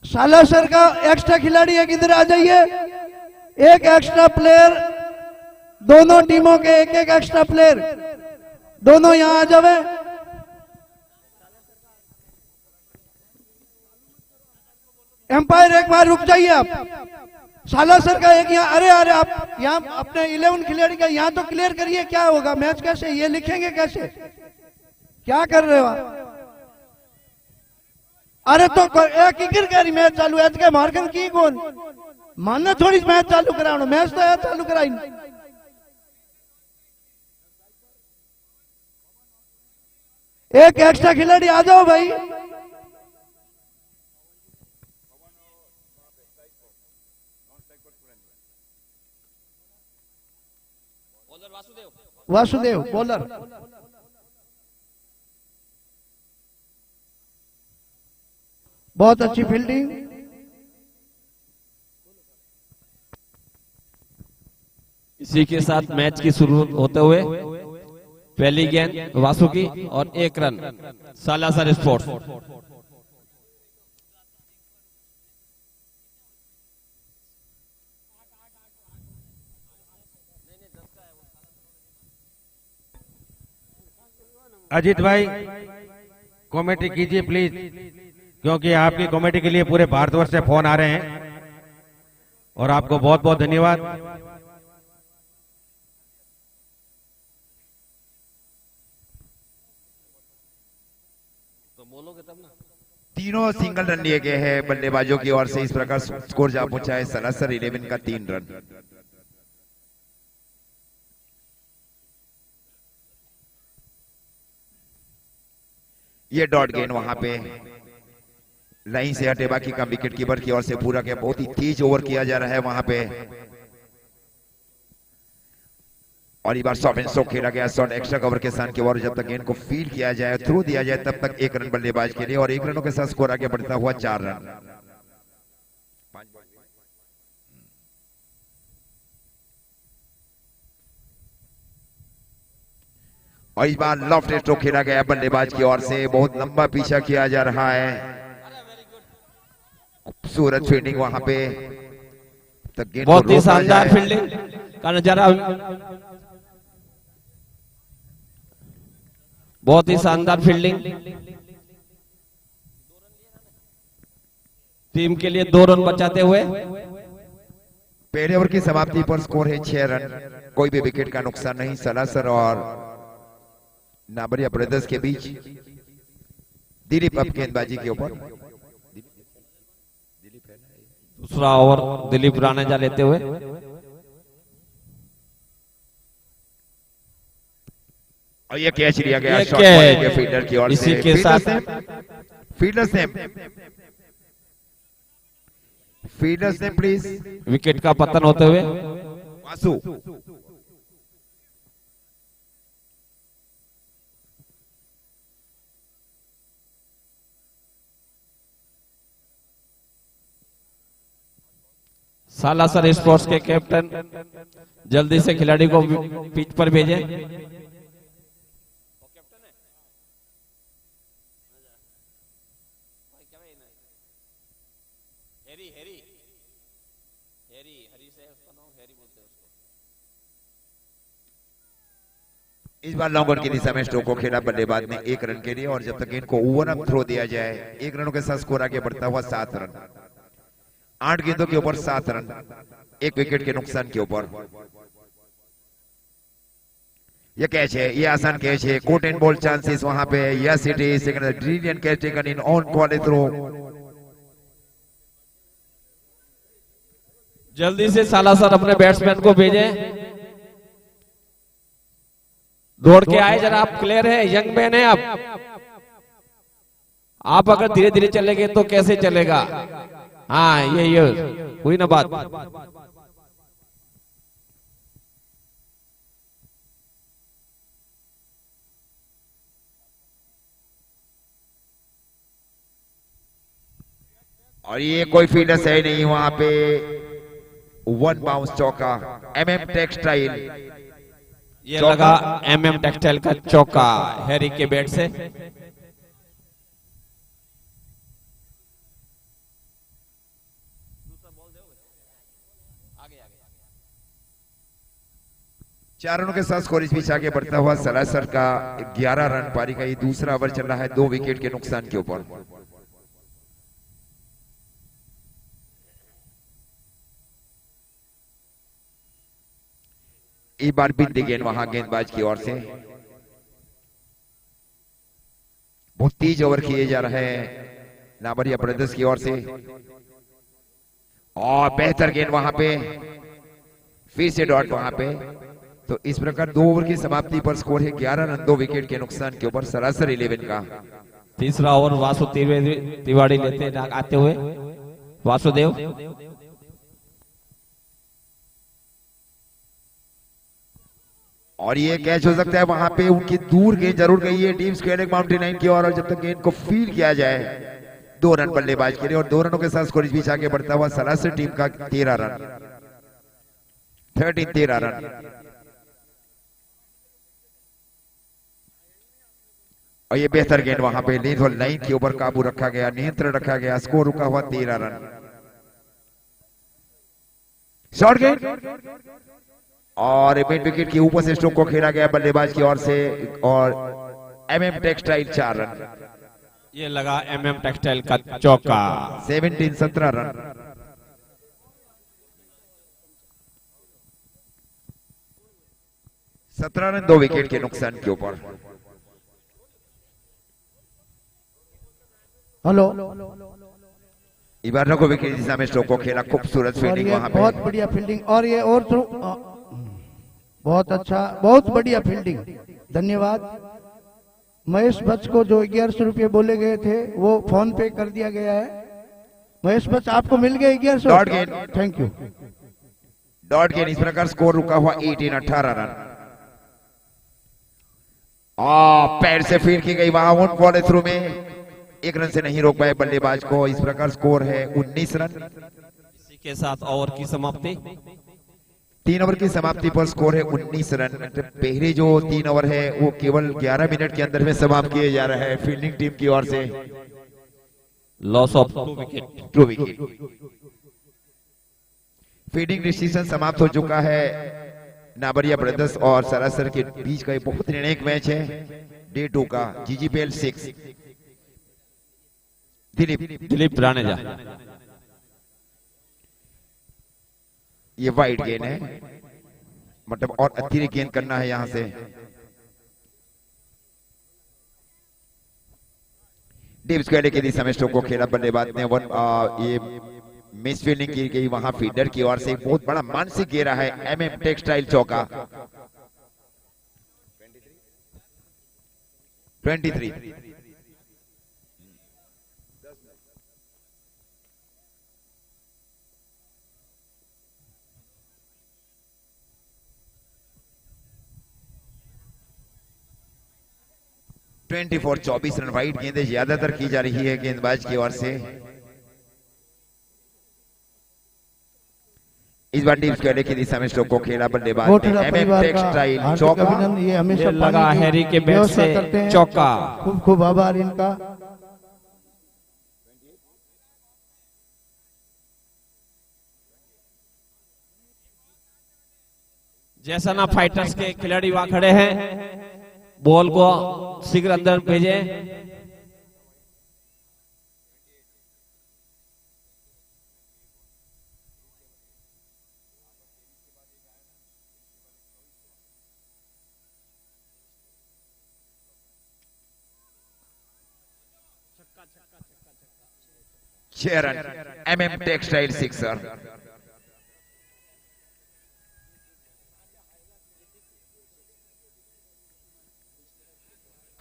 सालासर का एक्स्ट्रा खिलाड़ी एक इधर आ जाइए, एक एक्स्ट्रा प्लेयर, दोनों टीमों के एक एक एक्स्ट्रा प्लेयर, दोनों यहां आ जावे। एम्पायर एक बार रुक जाइए आप। सालासर का एक यहाँ, अरे अरे आप यहाँ अपने 11 खिलाड़ी का यहाँ तो क्लियर करिए, क्या होगा मैच कैसे, ये लिखेंगे कैसे, क्या कर रहे हो आप? अरे तो एक क्रिकेट का मैच चालू है के मार्कन की कौन मानना थोड़ी मैच चालू कराना, मैच तो है चालू कराई। एक एक्स्ट्रा खिलाड़ी आ जाओ भाई। वासुदेव बॉलर, बहुत अच्छी फील्डिंग। इसी के साथ मैच की शुरुआत होते हुए पहली गेंद वासु की और 1 रन सालासर स्पोर्ट्स। अजीत भाई कमेटी कीजिए प्लीज, क्योंकि आपकी कमेटी के लिए पूरे भारतवर्ष से फोन आ रहे हैं और आपको बहुत बहुत धन्यवाद। तो बोलोगे तब ना। तीनों सिंगल रन लिए गए हैं बल्लेबाजों की ओर से। इस प्रकार स्कोर जा पहुंचा है सालासर 11 का 3 रन। ये डॉट गेंद वहां पे लाइन से हटे, बाकी का विकेट कीपर की ओर से पूरा क्या बहुत ही तेज ओवर किया जा रहा है वहां पे। और इस बार सॉफ्ट एंड स्ट्रोक खेला गया शॉट एक्स्ट्रा कवर के साथ की ओर। जब तक गेंद को फील्ड किया जाए, थ्रू दिया जाए, तब तक 1 रन बल्लेबाज के लिए और 1 रनों के साथ स्कोर आगे बढ़ता हुआ 4 रन। और इस बार लॉफ्ट स्ट्रोक खेला गया बल्लेबाज की ओर से। बहुत लंबा पीछा किया जा रहा है, खूबसूरत फील्डिंग वहां पे। बहुत ही शानदार फील्डिंग का नजारा, बहुत ही शानदार फील्डिंग। टीम के लिए 2 रन बचाते हुए पहले ओवर की समाप्ति पर स्कोर है 6 रन। कोई भी विकेट का नुकसान नहीं। सालासर और नाबरिया ब्रदर्स के बीच दिलीप अब गेंदबाजी के ऊपर। दूसरा ओवर दिलीप राणेजा लेते हुए। और ये कैच लिया गया शॉट के फील्डर की ओर से। इसी के साथ फील्डर से प्लीज। विकेट का पतन होते हुए वासु सालासर स्पोर्ट्स के कैप्टन जल्दी से खिलाड़ी को पिच पर भेजें। इस बार लॉन्ग ऑन की दिशा में स्ट्रोक को खेला बल्लेबाज ने 1 रन के लिए। और जब तक इनको ओवर अप थ्रो दिया जाए, 1 रनों के साथ स्कोर आगे बढ़ता हुआ 7 रन। 8 गेंदों के ऊपर 7 रन, 1 विकेट के नुकसान के ऊपर। यह कैच है, ये आसान कैच है। कोट एंड बॉल चांसेस वहां पे। Yes it is second brilliant catch taken in on quality throw. जल्दी से सालासर अपने बैट्समैन को भेजें, दौड़ के आए जरा। आप क्लियर है, यंग मैन है आप अगर धीरे धीरे चलेंगे तो कैसे चलेगा। हाँ ये हुई ना बात। और ये कोई फील्डर है नहीं वहां पे। 1 बाउंस चौका। MM टेक्सटाइल, ये लगा MM टेक्सटाइल का चौका हैरी के बैट से। 4 रनों के साथ स्कोर इस बीच आगे बढ़ता हुआ सलासर का 11 रन पारी का ये दूसरा ओवर चल रहा है 2 विकेट के नुकसान के ऊपर। एक बार बिंदी गेंद वहां गेंदबाज की ओर से, बहुत तेज ओवर किए जा रहे हैं नाबरिया ब्रदर्स की ओर से, और बेहतर गेंद वहां पे, फिर से डॉट वहां पे। तो इस प्रकार 2 ओवर की समाप्ति पर स्कोर है 11 रन 2 विकेट के नुकसान के ऊपर सरासर 11 का। तीसरा ओवर वासु तिवारी लेते आते हुए वासुदेव, और ये कैच हो सकता है वहां पे, उनकी दूर गेंद जरूर गई है टीम स्क्वायर माउंटेन लाइन की ओर, और जब तक गेंद को फील किया जाए 2 रन बल्लेबाज के लिए, और 2 रनों के साथ स्कोर इस बीच आगे बढ़ता हुआ सरासर टीम का 13 रन 13 रन। और ये बेहतर गेंद वहां पे लेंथ और लाइन के ऊपर काबू रखा गया, नियंत्रण रखा गया, स्कोर रुका हुआ 13 रन। शॉर्ट गेंद और मिड विकेट के ऊपर से स्ट्रोक को खेला गया बल्लेबाज की ओर से, और एमएम टेक्सटाइल 4 रन। ये लगा एमएम टेक्सटाइल का चौका। 17 रन। सत्रह रन 2 विकेट के नुकसान के ऊपर। हेलो, इबारा को विकेट दिशा में स्ट्रोक को खेला, खूबसूरत फील्डिंग वहां पे, बहुत बढ़िया फील्डिंग, और ये और थ्रू बहुत अच्छा, बहुत बढ़िया फील्डिंग, धन्यवाद। महेश बच को जो 1100 रुपये बोले गए थे वो फोन पे कर दिया गया है। महेश बच आपको मिल गए 1100। डॉट गेंद, थैंक यू। डॉट गेंद, इस प्रकार स्कोर रुका हुआ 18 रन। पैर से फील्ड की गई वहां, वन फॉलो थ्रू में 1 रन से नहीं रोक पाए बल्लेबाज को, इस प्रकार स्कोर है 19 रन। इसी के साथ ओवर की समाप्ति, 3 ओवर की समाप्ति पर स्कोर है 19 रन। पहले जो 3 ओवर है वो केवल 11 मिनट के अंदर में समाप्त किए जा रहे हैं फील्डिंग टीम की ओर से। Loss of 2 wicket. 2 wicket. Fielding decision समाप्त हो चुका है। नाबरिया ब्रदर्स और सरासर के बीच का एक बहुत निर्णायक मैच है डे 2 का, जीजीपीएल 6। दिलीप राणेजा, ये वाइड गेंद है, मतलब और अतिरिक्त गेंद करना है यहां से। डीप स्क्वायर की दिशा में स्ट्रोक को खेला बल्लेबाज ने, ये मिस फील्डिंग की गई वहां फील्डर की ओर से, एक बहुत बड़ा मानसिक घेरा है एमएम टेक्सटाइल चौका। 23। Twenty 24 run. वाइड गेंदें ज्यादातर की जा रही है गेंदबाज की ओर से। इस बार टीम स्क्वायर की दिशा में स्ट्रोक को खेला बल्लेबाज ने, एमएम टेक्सटाइल चौका। ये हमेशा लगा हैरी के बैट से चौका। खूब खूब आभार इनका। जैसा ना फाइटर्स के खिलाड़ी वहां खड़े हैं, बॉल को शीघ्र अंदर भेजे। छह run, MM textile sixer.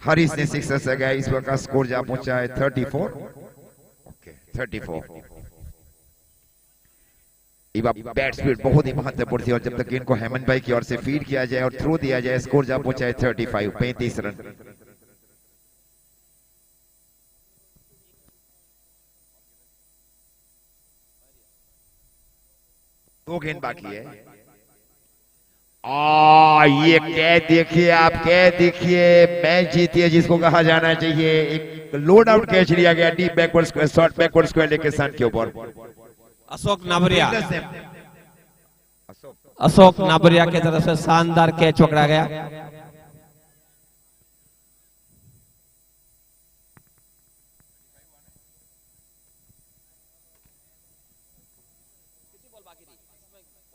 Harish ने सिक्सर से गया, इस वक्त स्कोर जा पहुंचा है 34। ओके 34। बैट स्पीड बहुत ही महत्वपूर्ण थी, और जब तक इनको हेमंत भाई की ओर से फीड किया जाए और थ्रो दिया जाए, स्कोर जा पहुंचा है 35, 35 रन। दो गेंद बाकी है। ये कैच देखिए आप, कैच देखिए, मैच जीती जिसको कहा जाना चाहिए। एक लोड आउट कैच लिया गया deep backward square, short backward square लेके सन के ऊपर। अशोक नाबरिया, अशोक नाबरिया की तरफ से शानदार कैच पकड़ा गया।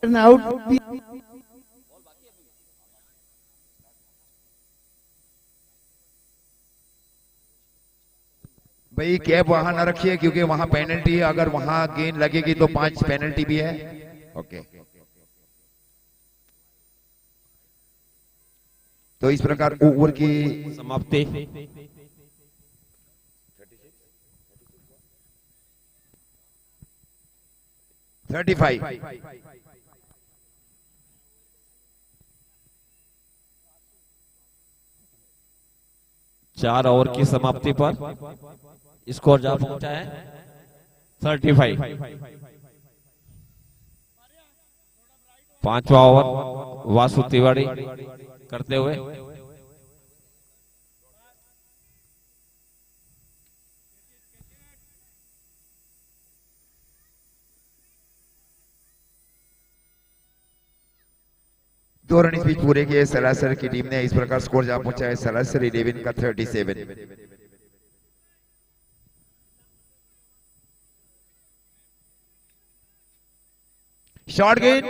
आउट भाई कैप वहां ना रखिए क्योंकि वहां पेनल्टी है, अगर वहां गेंद लगेगी तो 5 पेनल्टी भी है। ओके, तो इस प्रकार ओवर की समाप्ति। 35। चार ओवर की समाप्ति पर स्कोर जा पहुंचा है 35। पांचवा ओवर वासु तिवारी करते हुए दो रन इस बीच पूरे किए सलासर की टीम ने। इस प्रकार स्कोर जा पहुंचा है सलासर 11 का 37। शॉर्ट गेंद,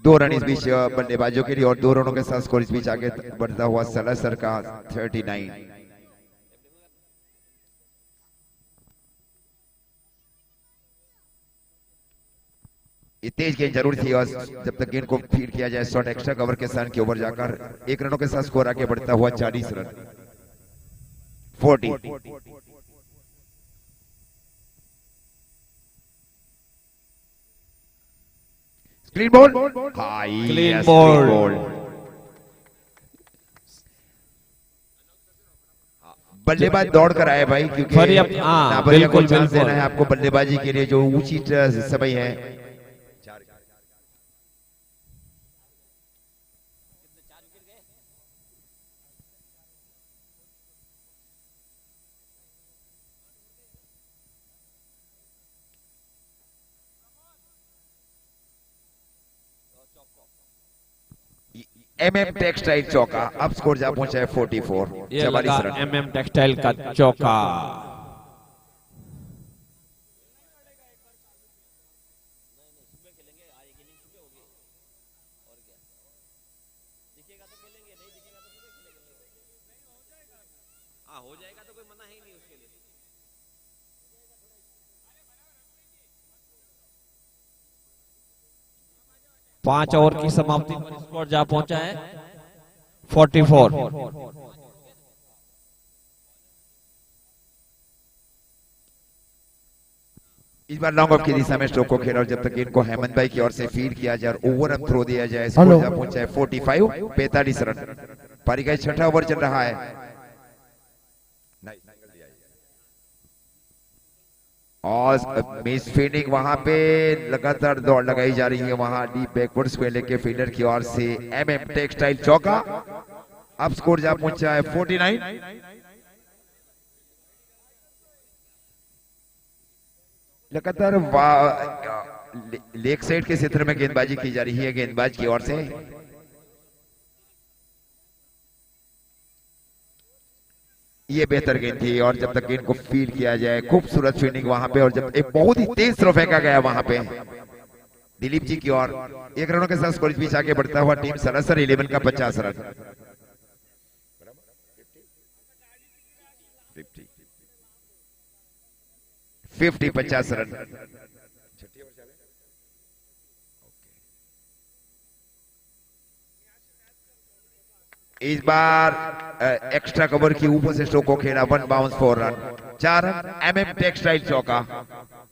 दो रन इस बीच बल्लेबाजों के लिए और 2 रनों के साथ स्कोर इस बीच आगे बढ़ता हुआ सलासर का 39। ये तेज गेंद जरूर थी और जब तक गेंद को फीड किया जाए शॉट एक्स्ट्रा कवर के स्थान के ऊपर जाकर 1 रनों के साथ स्कोर आगे बढ़ता हुआ 40 run 40। Clean ball, clean ball. बल्लेबाज दौड़ कर आए भाई, क्योंकि नाबरिया को चांस देना है आपको बल्लेबाजी के लिए जो उचित समय है। MM टेक्सटाइल चौका, अब स्कोर जा पहुंचा है 44। ये लगा MM टेक्सटाइल का चौका। हो जाएगा तो कोई मना ही नहीं उसके लिए। 5 ओवर की समाप्ति पर स्कोर जा पहुंचा है 44। इस बार लॉन्ग ऑफ की दिशा में स्ट्रोक को खेला और जब तक इनको हेमंत भाई की ओर से फीड किया जाए और ओवर अप थ्रो दिया जाए स्कोर जा पहुंचा है 45 रन। पारी का 6वां ओवर चल रहा है और मिस फील्डिंग वहां पे लगातार दौड़ लगाई जा रही है वहां डीप बैकवर्ड्स पे लेके फील्डर की ओर से MM टेक्सटाइल चौका। अब स्कोर जा पहुंचा है 49। लगातार लेग साइड के क्षेत्र में गेंदबाजी की जा रही है गेंदबाज की ओर से। ये बेहतर गेंद थी और जब तक गेंद को फील्ड किया जाए खूबसूरत फील्डिंग वहां पे और जब एक बहुत ही तेज थ्रो फेंका गया वहां पे दिलीप जी की ओर। 1 रनों के साथ स्कोर बीच आगे बढ़ता हुआ टीम सरासर 11 का 50 रन 50 रन। इस बार एक्स्ट्रा कवर की ऊपर से स्ट्रोक को खेला 1 bounce 4 run 4 run. MM textile चौका।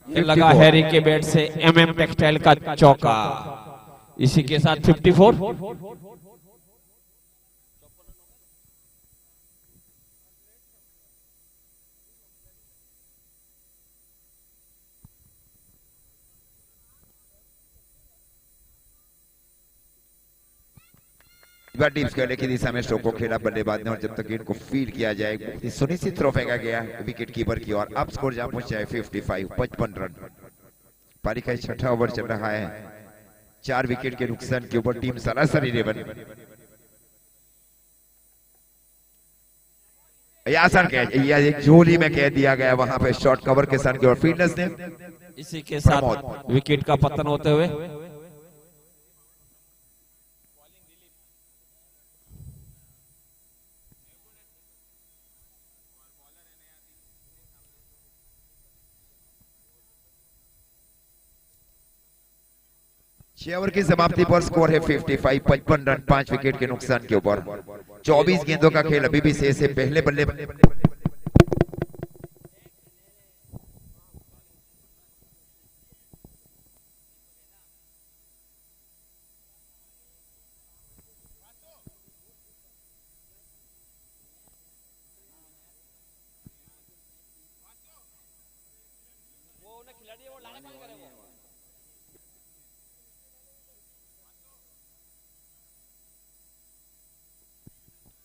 ये लगा हैरी के बैट से MM टेक्सटाइल का चौका। इसी के साथ 54। बार डीप स्क्वायर की दिशा में स्ट्रोक को खेला बल्लेबाज ने और जब तक गेंद को फील्ड किया जाए बहुत ही सुनिश्चित थ्रो फेंका गया विकेट कीपर की ओर। अब स्कोर जहां पहुंचा है 55 रन। पारी का छठा ओवर चल रहा है। 4 विकेट के नुकसान के ऊपर टीम सरासर 11। आसान कैच, यह एक झोली में कह दिया गया वहां पे शॉर्ट कवर के सन की और फील्डर्स ने इसी के साथ विकेट का पतन होते हुए छह ओवर की समाप्ति पर स्कोर है 55 रन 5 विकेट के नुकसान के ऊपर। 24 गेंदों का खेल अभी भी शेष है। पहले बल्ले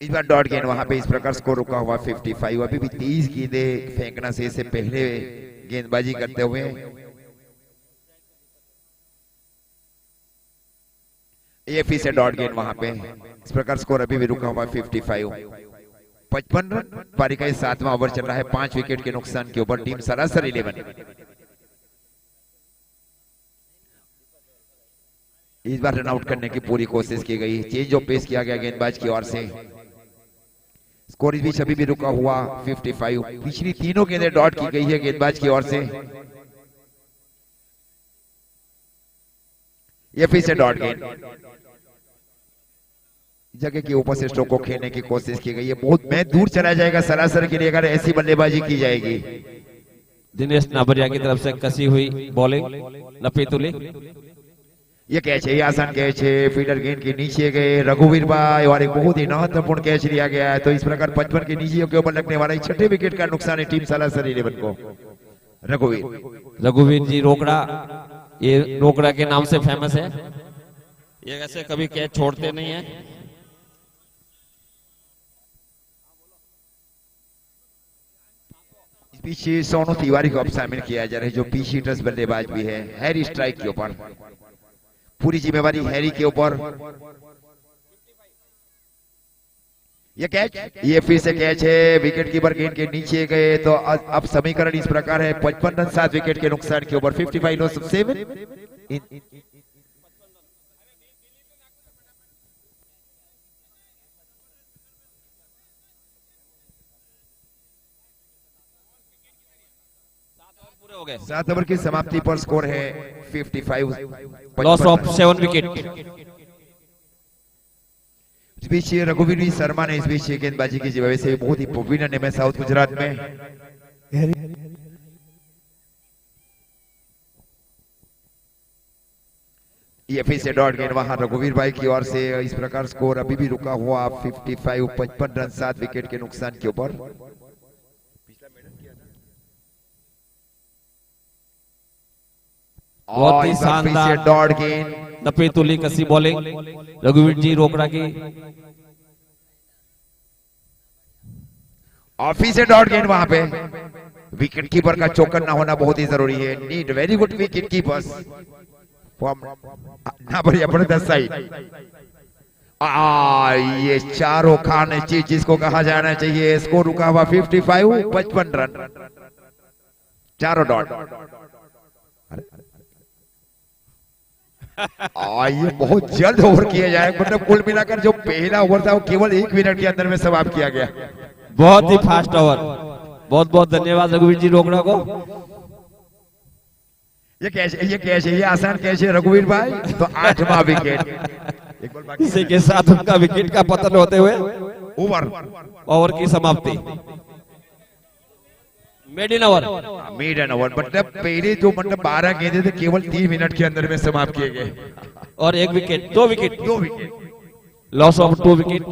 इस बार डॉट गेंद वहां पे इस प्रकार स्कोर रुका हुआ 55। अभी भी 30 गेंदें फेंकना से पहले गेंदबाजी करते हुए ये फिर से डॉट गेंद वहां पे इस प्रकार स्कोर अभी भी रुका हुआ 55 रन। पारी का 7वां ओवर चल रहा है। 5 विकेट के नुकसान के ऊपर टीम सरासर 11। इस बार रन आउट करने की पूरी कोशिश की गई। चेंज ऑफ पेस किया गया गेंदबाज की ओर से। स्कोर इस बीच अभी भी रुका हुआ 55। पिछली तीनों गेंदें डॉट की गई है गेंदबाज की ओर से। ये फिर से डॉट गेंद जगह के ऊपर से स्ट्रोक को खेलने की कोशिश की गई है। बहुत मैच दूर चला जाएगा सरासर के लिए अगर ऐसी बल्लेबाजी की जाएगी। दिनेश नाबरिया की तरफ से कसी हुई बॉलिंग लपीतुली। ये कैच है, ये आसान कैच है। फील्डर गेंद के नीचे गए रघुवीर भाई और एक बहुत ही महत्वपूर्ण कैच लिया गया है। तो इस प्रकार 55 के नीचे के ऊपर लगने वाला छठे विकेट का नुकसान है टीम सरासर 11 को। रघुवीर जी रोकड़ा, ये रोकड़ा के नाम से फेमस है। ये ऐसे कभी कैच छोड़ते नहीं है। इस पीछे सोनू तिवारी को अब शामिल किया जा रहा है जो पीछे हिटर्स बल्लेबाज भी है। हैरी स्ट्राइक के ऊपर पूरी जिम्मेवारी हैरी के ऊपर। ये कैच, ये फिर से कैच है। विकेट कीपर गेंद के नीचे गए तो अब समीकरण इस प्रकार है 55 रन 7 विकेट के नुकसान के ऊपर 55 लॉस ऑफ 7। पूरे हो गए। 7 ओवर की समाप्ति पर स्कोर है 55 लॉस ऑफ 7 विकेट। इस बीच रघुवीर शर्मा ने इस बीच गेंदबाजी की वजह से बहुत ही विनर ने साउथ गुजरात में। ये फिर से डॉट गेंद वहां रघुवीर भाई की ओर से। इस प्रकार स्कोर अभी भी रुका हुआ 55 रन 7 विकेट के नुकसान के ऊपर। बहुत ही शानदार डॉट गेंद लपीतुली कसी बॉलिंग रघुवीर जी रोकड़ा की। ऑफिस से डॉट गेंद वहां पे। विकेट कीपर का चौकन ना होना बहुत ही जरूरी है। Need very good wicket keepers ना बड़ी अपने साइड। ये चारों खाने चीज जिसको कहा जाना चाहिए। स्कोर रुका हुआ 55 रन। चारों डॉट। ये बहुत जल्द ओवर किया जाए। मतलब कुल मिलाकर जो पहला ओवर था वो केवल 1 मिनट के अंदर में समाप्त किया गया। बहुत ही फास्ट ओवर। बहुत बहुत धन्यवाद रघुवीर जी रोकड़ा को। ये कैच है, ये आसान कैच है रघुवीर भाई। तो 8वां विकेट। इसी के साथ उनका विकेट का पतन होते हुए ओवर की समाप्ति। मिडिल ओवर मतलब पहले जो 12 गेंदे थे केवल 3 मिनट के अंदर में समाप्त किए गए। और 1 wicket 2 wicket loss of 2 wicket.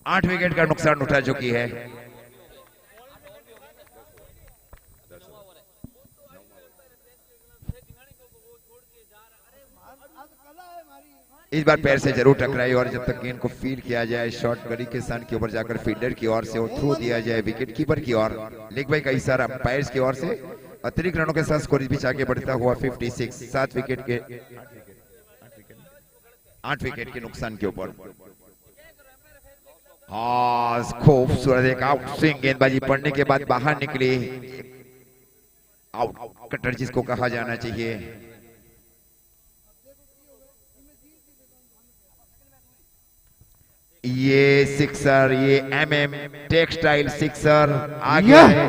8 wicket का नुकसान उठा चुकी है। इस बार पैर से जरूर टकराई और जब तक गेंद को फील किया जाए शॉर्ट गली के स्थान के ऊपर जाकर फील्डर की ओर से थ्रो दिया जाए विकेट कीपर की ओर। लेग बाई का इशारा अंपायर्स की ओर से। अतिरिक्त रनों के साथ स्कोर इस बीच आगे बढ़ता हुआ 56, 7 विकेट के 8 विकेट के नुकसान के ऊपर। हाँ, खूबसूरत एक आउट स्विंग गेंदबाजी पड़ने के बाद बाहर निकली, आउट कटर जिसको कहा जाना चाहिए। ये सिक्सर, ये MM टेक्सटाइल सिक्सर आ गया है।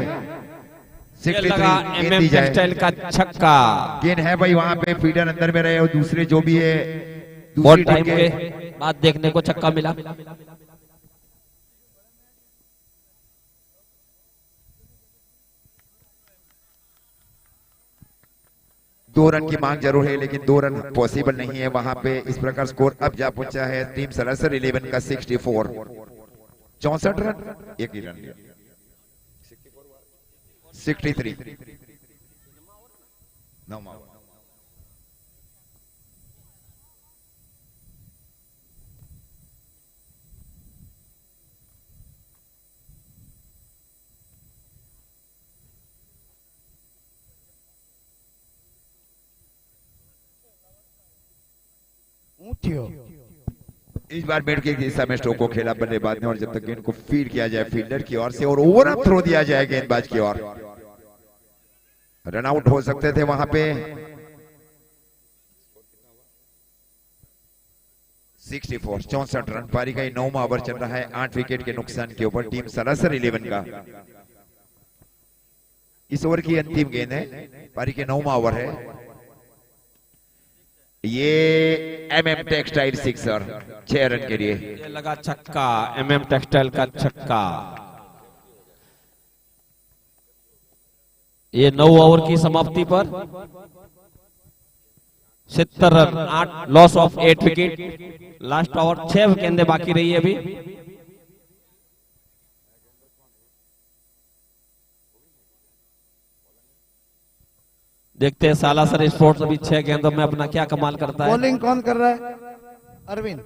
63 गेंद दी जाए। टेक्सटाइल का छक्का। गेंद है भाई वहां पे, फील्डर अंदर में रहे और दूसरे जो भी है बहुत टाइम के बाद देखने को छक्का मिला। दो रन की मांग जरूर है लेकिन 2 रन पॉसिबल नहीं है वहां पे। इस प्रकार स्कोर अब जा पहुंचा है टीम सलासर 11 का 64, 64 रन, एक ही रन 63 9 इस बार मिड की दिशा में स्ट्रोक को खेला बल्लेबाज ने और जब तक गेंद को फील्ड किया जाए फील्डर की ओर से और ओवर अप थ्रो दिया जाए गेंदबाज की ओर। रन आउट हो सकते थे वहां पे। 64, 64 रन। पारी का 9वां ओवर चल रहा है 8 विकेट के नुकसान के ऊपर टीम सलासर 11 का। इस ओवर की अंतिम गेंद है, पारी के 9वां ओवर है। ये MM टेक्सटाइल सिक्सर 6 रन के लिए। ये लगा छक्का, MM टेक्सटाइल का छक्का। ये 9 ओवर की समाप्ति पर 70 run, 8 loss of 8 wicket. Last over 6 गेंदें बाकी रही है अभी। देखते हैं सालासर स्पोर्ट्स अभी 6 गेंदों में अपना क्या कमाल करता है। बॉलिंग कौन कर रहा है? Arvind.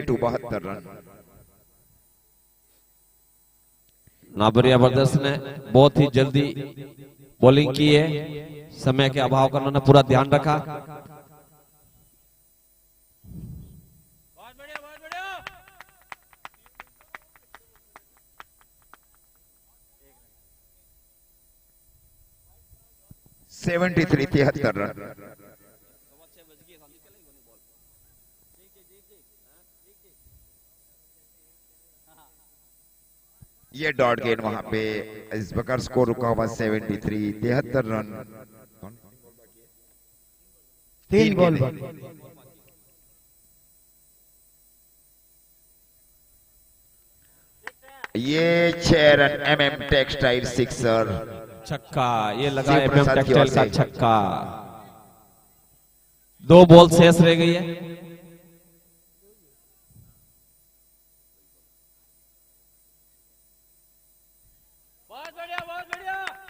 To 72 run. Nabaria brothers ने बहुत ही जल्दी बॉलिंग की है, समय के अभाव का उन्होंने पूरा ध्यान रखा। Seventy 73 run. ये डॉट गेंद वहां पे इस प्रकार स्कोर रुका हुआ 73, 73 रन। 3 बॉल बाकी। ये 6 रन MM टेक्सटाइल सिक्सर छक्का। ये लगा MM टेक्सटाइल का छक्का। 2 बॉल शेष रह गई है।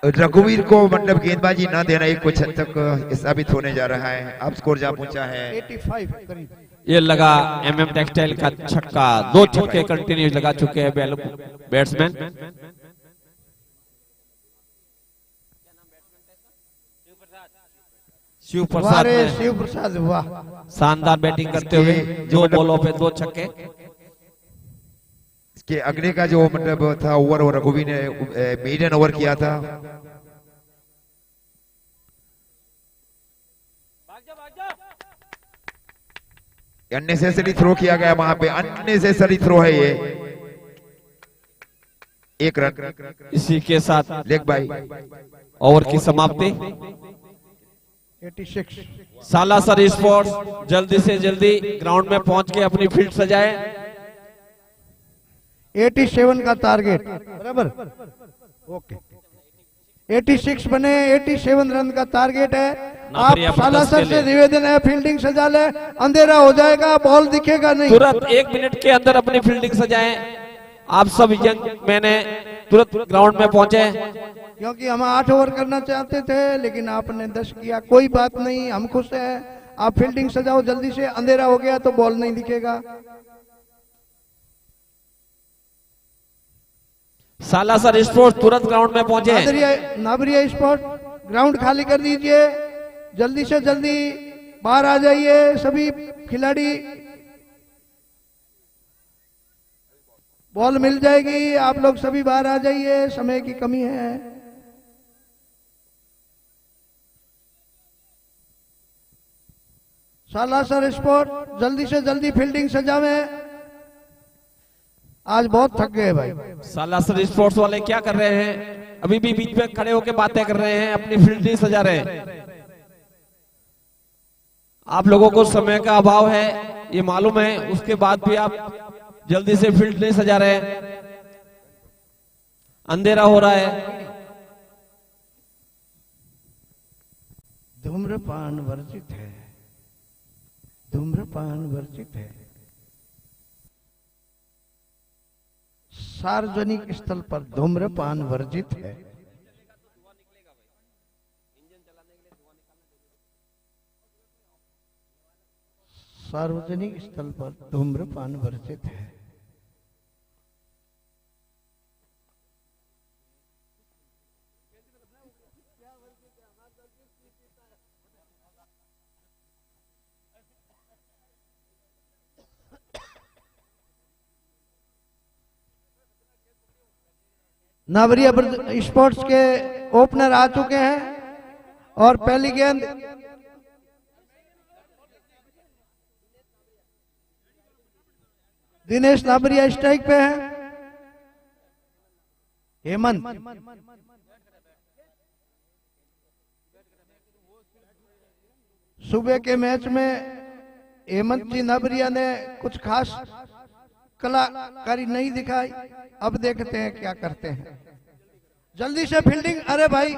रघुवीर को मतलब गेंदबाजी ना देना एक कुछ हद तक साबित होने जा रहा है। अब स्कोर जा पहुंचा है 85 करीब। ये लगा MM टेक्सटाइल का छक्का। 2 छक्के कंटिन्यू लगा चुके हैं बैट्समैन। शिव प्रसाद ने शिव प्रसाद, वाह, शानदार बैटिंग करते हुए 2 बॉलों पे 2 छक्के। इसके अगले का जो मतलब था ओवर और रघुवीर ने मेडन ओवर किया था। अननेसेसरी थ्रो किया गया वहां पे, अननेसेसरी थ्रो है ये। 1 रन। इसी के साथ लेग बाई ओवर की समाप्ति। 86। सालासर स्पोर्ट्स जल्दी से जल्दी ग्राउंड में पहुंच के अपनी फील्ड सजाए। 87 का टारगेट, बराबर, ओके। 86 बने, 87 रन का टारगेट है। आप सालासर से निवेदन है, फील्डिंग सजा ले, अंधेरा हो जाएगा, बॉल दिखेगा नहीं। तुरंत 1 मिनट के अंदर अपनी फील्डिंग सजाएं आप सब यंग मैंने तुरंत ग्राउंड में पहुंचे। क्योंकि हम 8 ओवर करना चाहते थे लेकिन आपने 10 किया। कोई बात नहीं, हम खुश हैं। आप फील्डिंग सजाओ जल्दी से, अंधेरा हो गया तो बॉल नहीं दिखेगा। सालासर स्पोर्ट्स तुरंत ग्राउंड में पहुंचे। नाबरिया स्पोर्ट ग्राउंड खाली कर दीजिए, जल्दी से जल्दी बाहर आ जाइए सभी खिलाड़ी। बॉल मिल जाएगी, आप लोग सभी बाहर आ जाइए, समय की कमी है। सालासर स्पोर्ट जल्दी से जल्दी फील्डिंग सजावे। आज बहुत थक गए भाई। सालासर स्पोर्ट्स वाले क्या कर रहे हैं? अभी भी बीच में खड़े होकर बातें कर रहे हैं, अपनी फील्डिंग सजा रहे हैं। आप लोगों को समय का अभाव है ये मालूम है, उसके बाद भी आप जल्दी से फील्ड नहीं सजा रहे हैं। अंधेरा हो रहा है। धूम्रपान वर्जित है, धूम्रपान वर्जित है। सार्वजनिक स्थल पर धूम्रपान वर्जित है। सार्वजनिक स्थल पर धूम्रपान वर्जित है। नावरिया स्पोर्ट्स के ओपनर आ चुके हैं और पहली गेंद दिनेश नावरिया स्ट्राइक पे है। हेमंत सुबह के मैच में हेमंत जी नावरिया ने कुछ खास कलाकारी नहीं दिखाई। अब देखते हैं क्या करते हैं। जल्दी से फील्डिंग। अरे भाई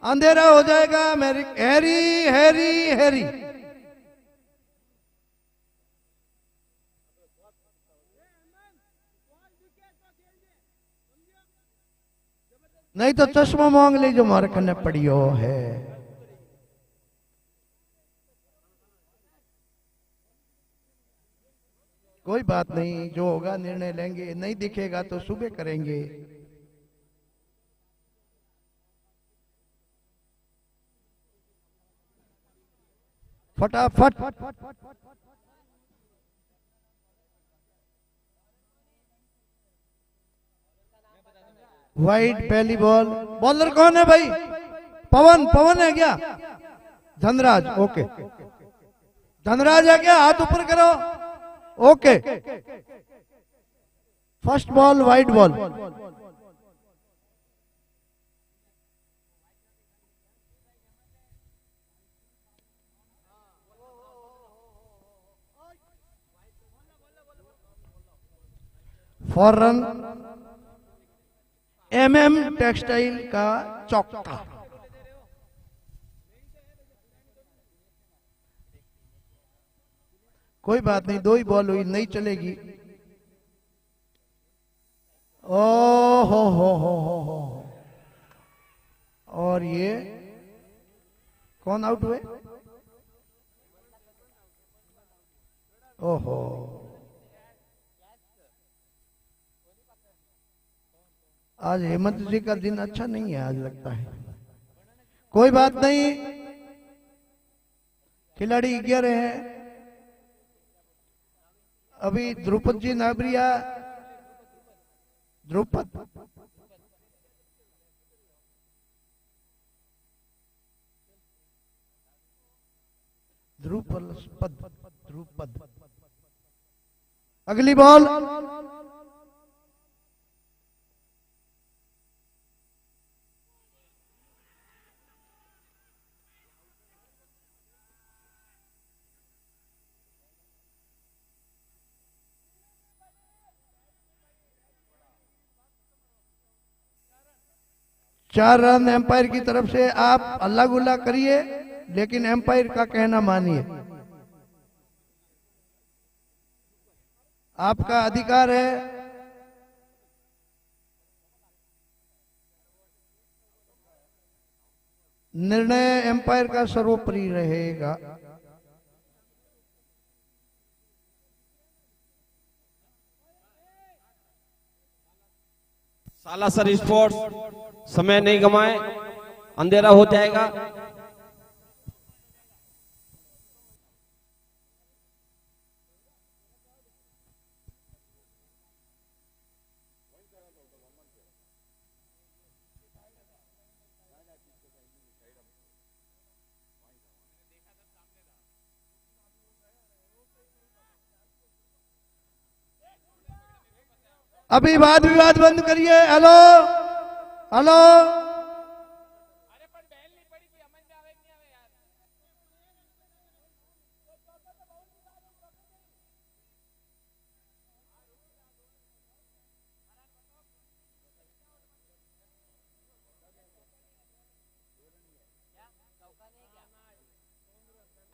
अंधेरा हो जाएगा। मेरी हैरी हैरी हैरी नहीं तो चश्मा मांग ली जो मारे कने पड़ियो है। कोई बात नहीं, जो होगा निर्णय लेंगे। नहीं दिखेगा तो सुबह करेंगे। फटाफट वाइड पहली बॉल। बॉलर कौन है भाई? पवन। पवन है क्या? धनराज। ओके धनराज है क्या? हाथ ऊपर करो। Okay first ball wide ball. For run MM textile का चौका। कोई बात नहीं, 2 ही बॉल हुई, नहीं चलेगी। ओ हो। और ये कौन आउट हुए? ओहो आज हेमंत जी का दिन अच्छा नहीं है आज लगता है। कोई बात नहीं, खिलाड़ी 11 हैं। अभी ध्रुपद जी नाबरिया। ध्रुपद ध्रुपद। अगली बॉल। चार रन एम्पायर की तरफ से। आप अल्लाह गुल्ला करिए लेकिन एम्पायर का कहना मानिए। आपका अधिकार है निर्णय एम्पायर का सर्वोपरि रहेगा। सालासर स्पोर्ट्स समय नहीं गमाए, अंधेरा हो जाएगा। अभी वाद विवाद बंद करिए। हेलो हेलो,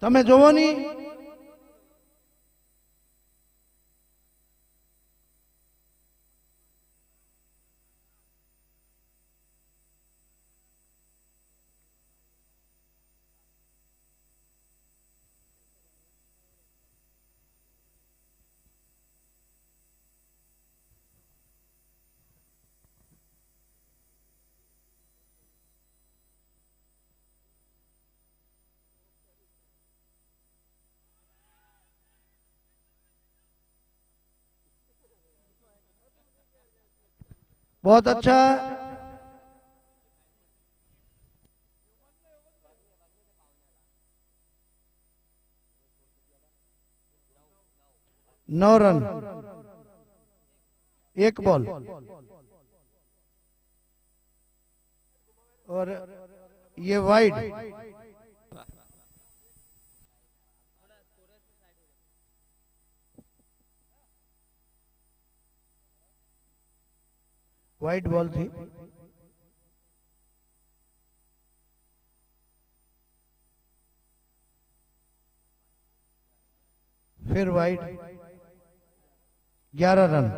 તમે જોવો નહીં? बहुत अच्छा। नौ रन, एक बॉल और ये वाइड। वाइड बॉल थी। फिर वाइड, 11 रन।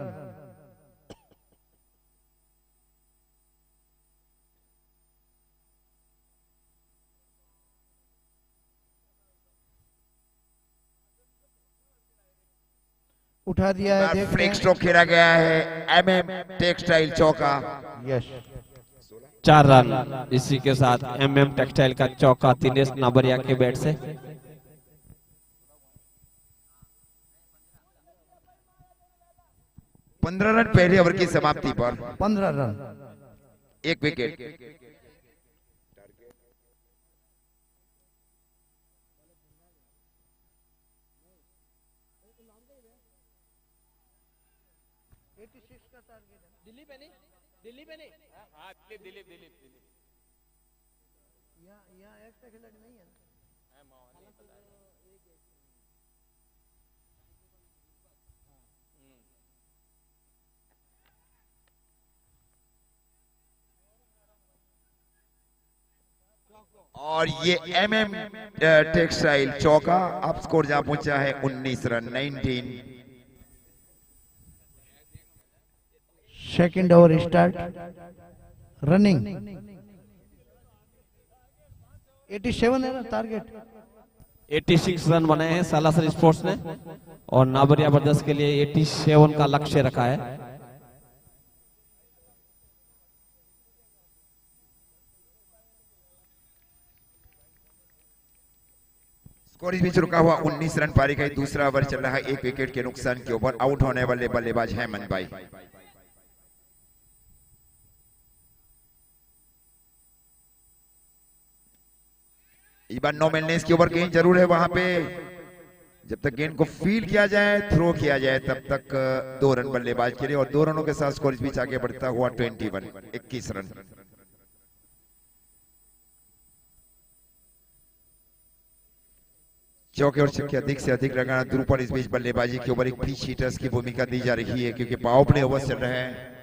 उठा दिया है। देख फ्लिक स्ट्रोक खेला गया है एमएम टेक्सटाइल चौका। Yes, 4 run. इसी के साथ एमएम टेक्सटाइल का चौका दिनेश नाबरिया के बैट से। पंद्रह रन पहले ओवर की समाप्ति पर। 15 रन, एक विकेट। दिल्ली पे नहीं, हाँ दिलीप यहाँ एक्स्ट्रा खिलाड़ी नहीं है। और ये एमएम टेक्सटाइल चौका। अब स्कोर जहां पहुंचा है 19 run, 19। Second over start. Running 87 है ना टारगेट। 86 रन बनाए हैं सालासर स्पोर्ट्स ने और नाबरिया ब्रदर्स के लिए 87 का लक्ष्य रखा है। स्कोर इस बीच रुका हुआ 19 रन। पारी का दूसरा ओवर चल रहा है। एक विकेट के नुकसान के ऊपर आउट होने वाले बल्लेबाज हेमंत भाई। इस बार नो मिलने इसके ऊपर गेंद जरूर है वहां पे। जब तक गेंद को फील्ड किया जाए, थ्रो किया जाए, तब तक 2 रन बल्लेबाज के लिए और 2 रनों के साथ स्कोर इस बीच आगे बढ़ता हुआ 21 रन। चौके और छक्के अधिक से अधिक लगाना ध्रुपद इस बीच बल्लेबाजी के ऊपर एक पिच हिटर्स की भूमिका दी जा रही है क्योंकि पावर प्ले ओवर चल रहे हैं।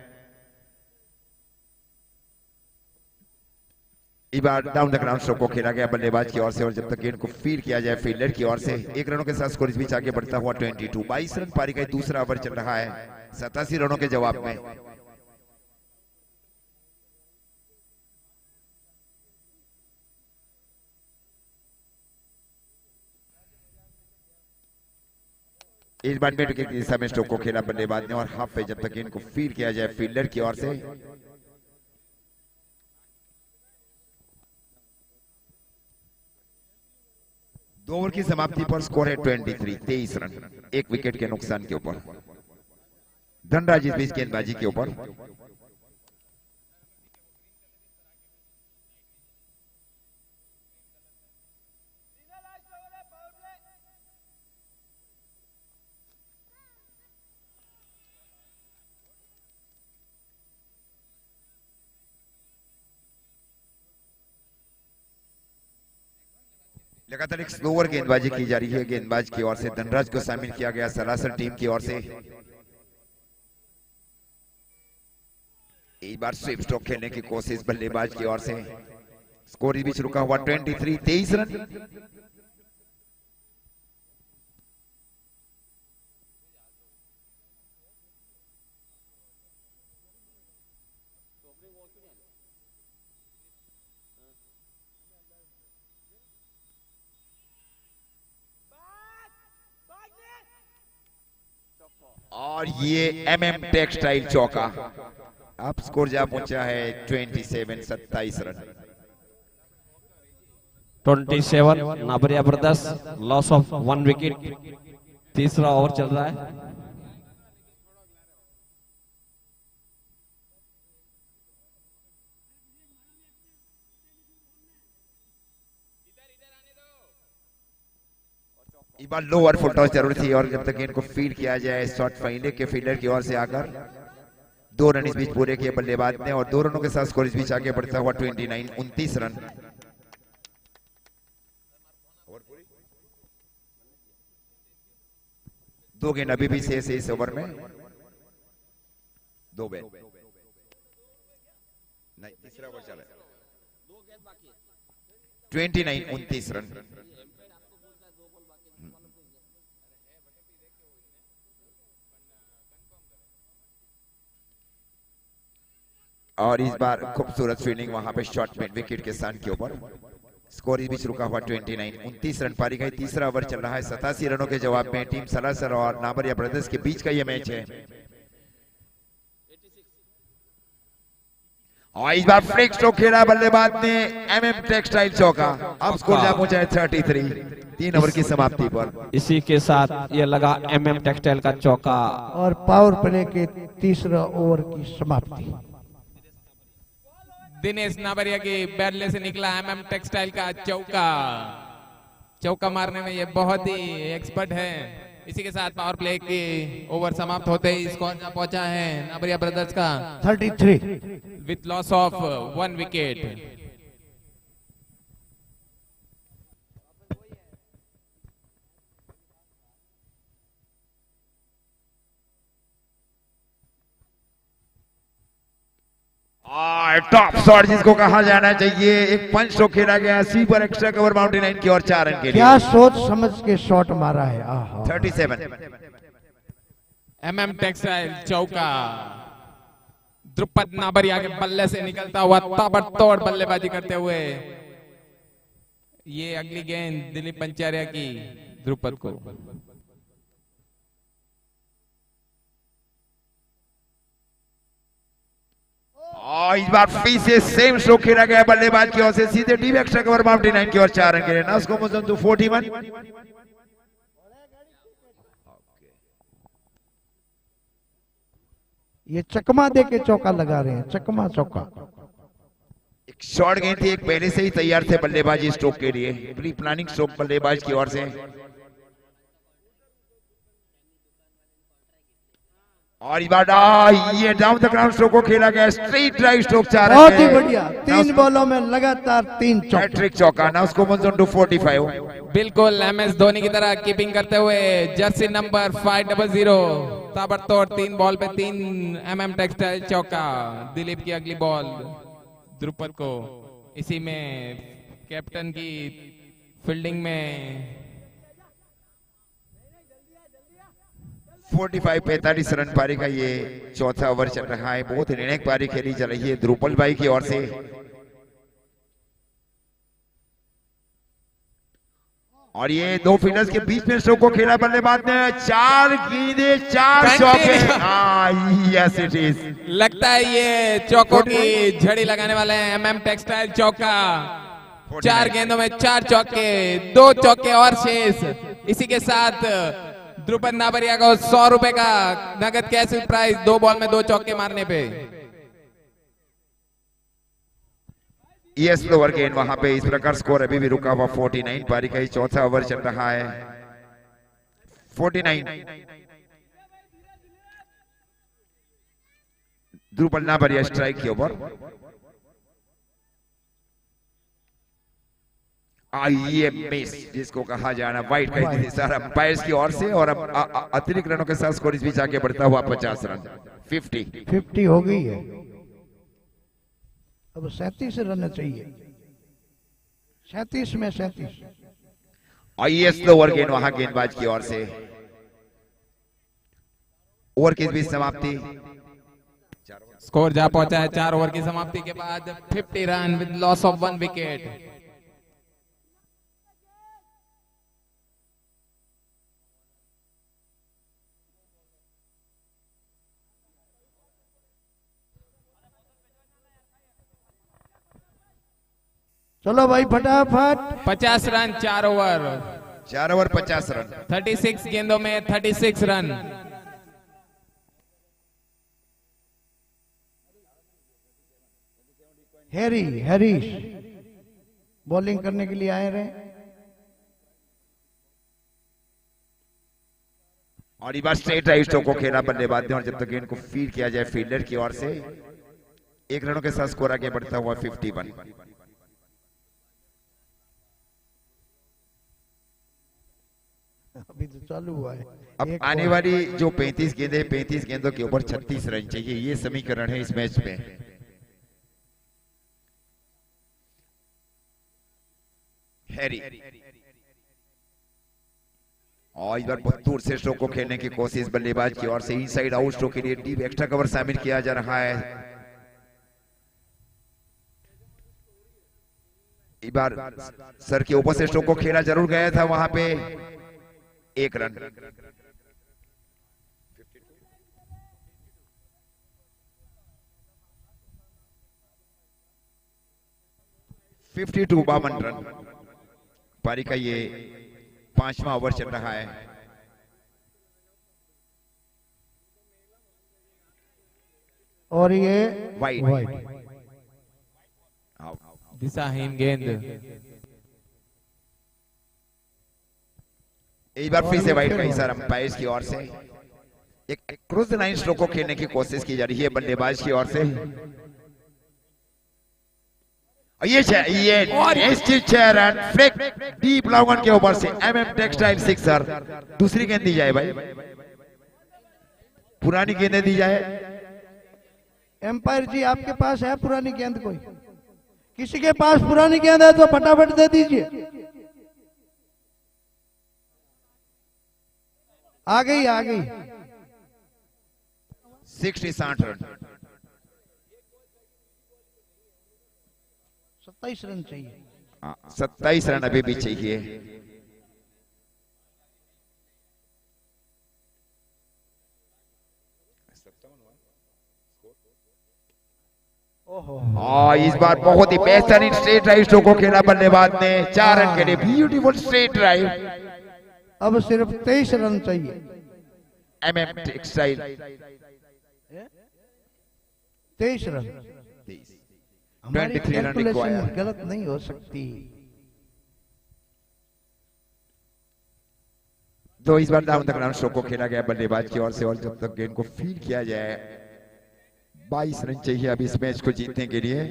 इस बार डाउन द ग्राउंड स्ट्रोक को खेला गया बल्लेबाज की ओर से और जब तक गेंद को फील्ड किया जाए फील्डर की ओर से 1 रनों के साथ स्कोर इस बीच आगे बढ़ता हुआ 22 रन। पारी का दूसरा ओवर चल रहा है 87 रनों के जवाब में। इस बार मिड विकेट की दिशा में स्ट्रोक को खेला बल्लेबाज ने और हाफ पे जब तक इनको फील्ड किया जाए फील्डर की ओर से। दो ओवर की समाप्ति पर स्कोर है 23 रन, एक विकेट के नुकसान के ऊपर। धनराज इस बीच गेंदबाजी के ऊपर। लगातार एक स्लोअर गेंदबाजी की जा रही है। गेंदबाज की ओर से धनराज को शामिल किया गया सलासर टीम की ओर से। एक बार स्वीप स्ट्रोक खेलने की कोशिश बल्लेबाज की ओर से। स्कोर इस बीच रुका हुआ 23 रन। और ये MM टेक्सटाइल चौका। अब स्कोर जा पहुंचा है 27 run. 27 Nabaria brothers, loss of 1 wicket. तीसरा ओवर चल रहा है। इस बार लोअर फुल टॉस जरूरी थी और जब तक इनको फील्ड किया जाए शॉट फाइनल के फील्डर की ओर से आकर 2 रन इस बीच पूरे किए बल्लेबाज ने और 2 रनों के साथ स्कोर इस बीच आगे बढ़ता हुआ 29 रन। दो गेंद अभी भी शेष है इस ओवर में। 2 बैट नहीं, तीसरा ओवर चला 29 रन। और इस बार खूबसूरत फील्डिंग वहां पे शॉट मिड विकेट के स्थान के ऊपर। स्कोर इस बीच रुका हुआ 29 रन पारी गई। तीसरा ओवर चल रहा है। 87 रनों के जवाब में टीम सलासर और नाबरिया ब्रदर्स के बीच का यह मैच है। और इस बार फ्लिक स्ट्रोक खेला बल्लेबाज ने MM टेक्सटाइल चौका। अब स्कोर जा पहुंचा है 33, 3 ओवर की समाप्ति पर। इसी के साथ ये लगा MM टेक्सटाइल का चौका और पावर प्ले के तीसरा ओवर की समाप्ति। दिनेश नाबरिया की बैटले से निकला MM टेक्सटाइल का चौका। चौका मारने में ये बहुत ही एक्सपर्ट है। इसी के साथ पावर प्ले के ओवर समाप्त होते ही स्कोर पहुंचा है नाबरिया ब्रदर्स का 33 with loss of 1 wicket. Top shot जिसको कहा जाना चाहिए। एक पंच स्ट्रोक खेला गया sweeper extra cover boundary line की और 4 रन के लिए। क्या सोच समझ के शॉट मारा है। 37 MM टेक्सटाइल चौका। द्रुपद नाबरिया के बल्ले से निकलता हुआ ताबड़तोड़ बल्लेबाजी करते हुए ये अगली गेंद दिलीप पंचारिया की द्रुपद को। और इस बार फिर से सेम स्ट्रोक खेला गया बल्लेबाज की ओर से सीधे deep extra cover boundary line की ओर 4 रन के लिए। नास्को मुजन टू 41। ये चकमा दे के चौका लगा रहे हैं। चकमा चौका। एक शॉर्ट गेंद थी, एक पहले से ही तैयार थे बल्लेबाजी स्ट्रोक के लिए। प्री प्लानिंग स्ट्रोक बल्लेबाज की ओर से। और इस बार ये डाउन द ग्राउंड स्ट्रोक को खेला गया स्ट्रेट ड्राइव स्ट्रोक 4 रन। बहुत ही बढ़िया। 3 बॉलों में लगातार 3 चौका। हैट्रिक चौका। नास्को मुजन टू 45। बिल्कुल MS धोनी की तरह कीपिंग करते हुए जर्सी नंबर 500 ताबड़तोड़ 3 बॉल पे 3 MM टेक्सटाइल चौका। दिलीप की अगली बॉल द्रुपद को। इसी में कैप्टन की फील्डिंग में 45 रन पारी का ये चौथा ओवर चल रहा है। बहुत निर्णायक पारी खेली जा रही है द्रुपल भाई की ओर से। और ये दो फील्डर्स के बीच में स्ट्रोक को खेला बल्लेबाज ने, 4 गेंदे 4 चौके। Yes it is. लगता है ये चौकों की झड़ी लगाने वाले हैं MM टेक्सटाइल चौका। 4 गेंदों में 4 चौके, 2 चौके और शेष। इसी के साथ द्रुपद नाबरिया को 100 रुपए का नगद कैश प्राइज, 2 बॉल में 2 चौके मारने पे। ये स्लोअर गेंद वहां पे। इस प्रकार स्कोर अभी भी रुका हुआ 49। पारी का चौथा ओवर चल रहा है 49। द्रुपद नाबरिया स्ट्राइक के ओवर। आइए मिस जिसको कहा जाना, वाइट का इशारा अंपायर्स की ओर से। और अब अतिरिक्त रनों के साथ स्कोर इस बीच आगे बढ़ता हुआ 50 रन। 50 हो गई है। अब 37 रन चाहिए। 37 में 37। आइए स्लोअर गेंद वहां गेंदबाज की ओर से। ओवर की इस बीच समाप्ति। स्कोर जा पहुंचा है 4 ओवर की समाप्ति के बाद 50 run with loss of 1 wicket. चलो भाई फटाफट। 50 रन 4 ओवर। 4 over 50 run. 36 गेंदों में 36 रन। हैरिस बॉलिंग करने के लिए आए रहे। और इस बार स्ट्रेट राइट स्ट्रोक को खेला बल्लेबाज ने। और जब तक गेंद को फीड किया जाए फील्डर की ओर से, 1 रनों के साथ स्कोर आगे बढ़ता हुआ 51। अभी तो चालू हुआ है। अब आने वाली जो 35 गेंदें, 35 गेंदों के ऊपर 36 रन चाहिए। ये समीकरण है इस मैच में। हैरी और इस बार बहुत दूर से स्ट्रोक को खेलने की कोशिश बल्लेबाज की ओर से। इनसाइड आउट स्ट्रोक के लिए डीप एक्स्ट्रा कवर शामिल किया जा रहा है। इस बार सर के ऊपर से स्ट्रोक को खेला जरूर गया था वहां पे। 1 रन। 52 रन। पारी का ये 5वां ओवर चल रहा है। और ये वाइड। दिशाहीन गेंद। एक बार फिर से वाइड का इशारा अंपायर्स की ओर से। एक क्रॉस लाइन स्ट्रोक को खेलने की कोशिश की जा रही है बल्लेबाज की ओर से। ये 6 run flick deep long on के ऊपर से। MM टेक्सटाइल 6 दूसरी गेंद दी जाए भाई, पुरानी गेंदें दी जाए। एम्पायर जी आपके पास है पुरानी गेंद? कोई किसी के पास पुरानी गेंद है तो फटाफट दे दीजिए। आ गई 60 रन। 27 रन चाहिए। 27 रन अभी भी चाहिए। इस बार बहुत ही बेहतरीन स्ट्रेट ड्राइव स्ट्रोक को खेला बल्लेबाज ने। 4 रन के लिए ब्यूटीफुल स्ट्रेट ड्राइव। अब सिर्फ 23 रन चाहिए। MM textile 23 run. 23 run required. गलत नहीं हो सकती। तो इस बार डाउन द ग्राउंड स्ट्रोक को खेला गया बल्लेबाज की ओर से। और जब तक गेंद को फीड किया जाए 22 रन चाहिए अब इस मैच को जीतने के लिए।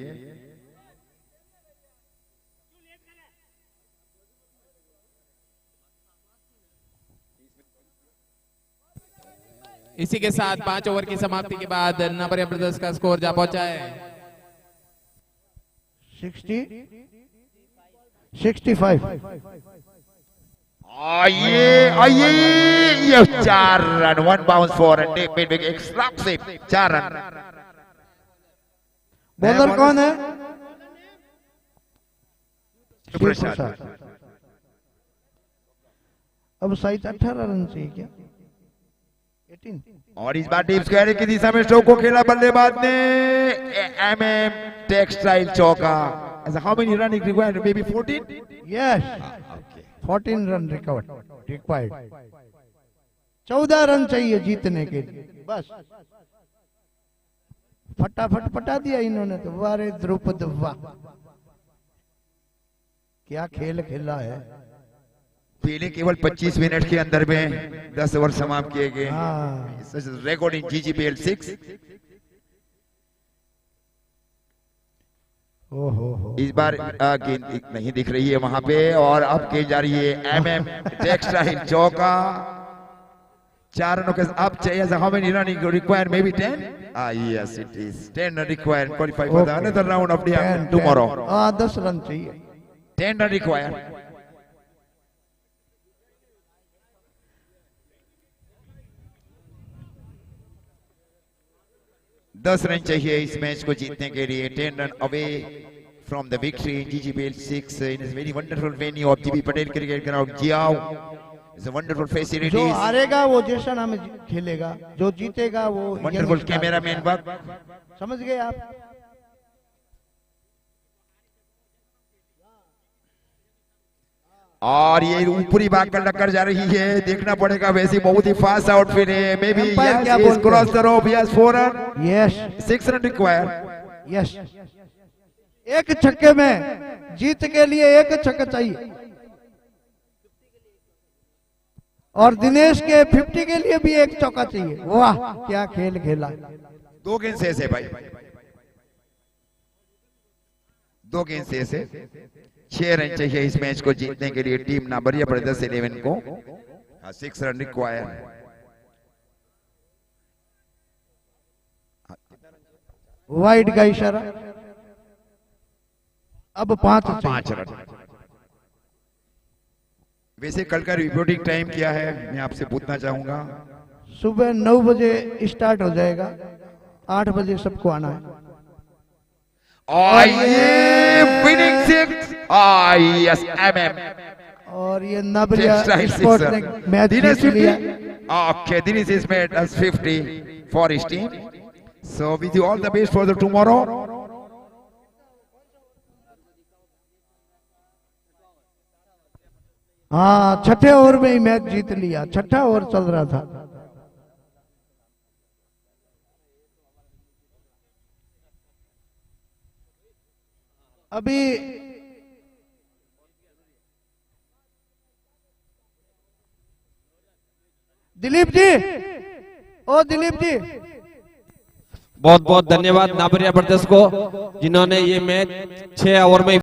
इसी के साथ 5 ओवर की समाप्ति के बाद नंबर ब्रदर्स का स्कोर जा पहुंचा है 65। ये 4 run 1 bounce for explosive 4 run. Bowler कौन है? प्रसाद। अब साइज 18 रन चाहिए क्या? 18। और इस बार डीप स्क्वायर की दिशा में स्ट्रोक को खेला बल्लेबाज ने, एमएम टेक्सटाइल चौका। How many run is required? May be 14? Yes, 14 run required. 14 run चाहिए जीतने के लिए, बस। फटाफट पटा दिया इन्होंने तो। वाह रे द्रुपद, वाह क्या खेल खेला है। पहले केवल 25 मिनट के अंदर में 10 ओवर समाप्त किए गए। हाँ। Record in GGPL 6। ओहो, इस बार गेंद नहीं दिख रही है वहां पे, और अब गेंद जा रही है एमएम टेक्सटाइल चौका। 4 रनों के अब चाहिए। How many run required? May be 10? Yes it is 10 run required qualify for the another round of the tomorrow. 10 run चाहिए। 10 रन रिक्वायर्ड। 10 रन चाहिए इस मैच को जीतने के लिए। 10 run away from the victory in GGPL 6 in this very wonderful venue of GB Patel cricket ground, जियाओ। It's a wonderful facilities. जो हारेगा वो जैसा नाम खेलेगा, जो जीतेगा वो वंडरफुल कैमरामैन बात समझ गए आप। और ये ऊपरी भाग कर टक्कर जा रही है, देखना पड़ेगा। वैसे बहुत ही फास्ट आउटफिट है। May be yes cross the rope, yes 4 run. Yes, 6 run required. Yes. एक छक्के में जीत के लिए एक छक्का चाहिए, और दिनेश के 50 के लिए भी एक चौका चाहिए। वाह क्या खेल खेला। 2 गेंद शेष है भाई, 2 गेंद शेष है। 6 रन चाहिए इस मैच को जीतने के लिए टीम नाबरिया ब्रदर्स 11 को। 6 रन रिक्वायर्ड। वाइड का इशारा। अब 5 रन। वैसे कल का रिपोर्टिंग टाइम क्या है मैं आपसे पूछना चाहूंगा? सुबह 9 बजे स्टार्ट हो जाएगा, 8 बजे सबको आना है। विनिंग 6। Yes MM. और ये नाबरिया स्पोर्ट्स ने मैच जीत लिया। Okay, Dinesh is made as 50 for his team. So wish you all the best for the tomorrow. हाँ, छठे ओवर में ही मैच जीत लिया। छठा ओवर चल रहा था। अभी दिलीप जी, ओ दिलीप जी, बहुत बहुत धन्यवाद नाबरिया ब्रदर्स को, जिन्होंने ये मैच 6 ओवर में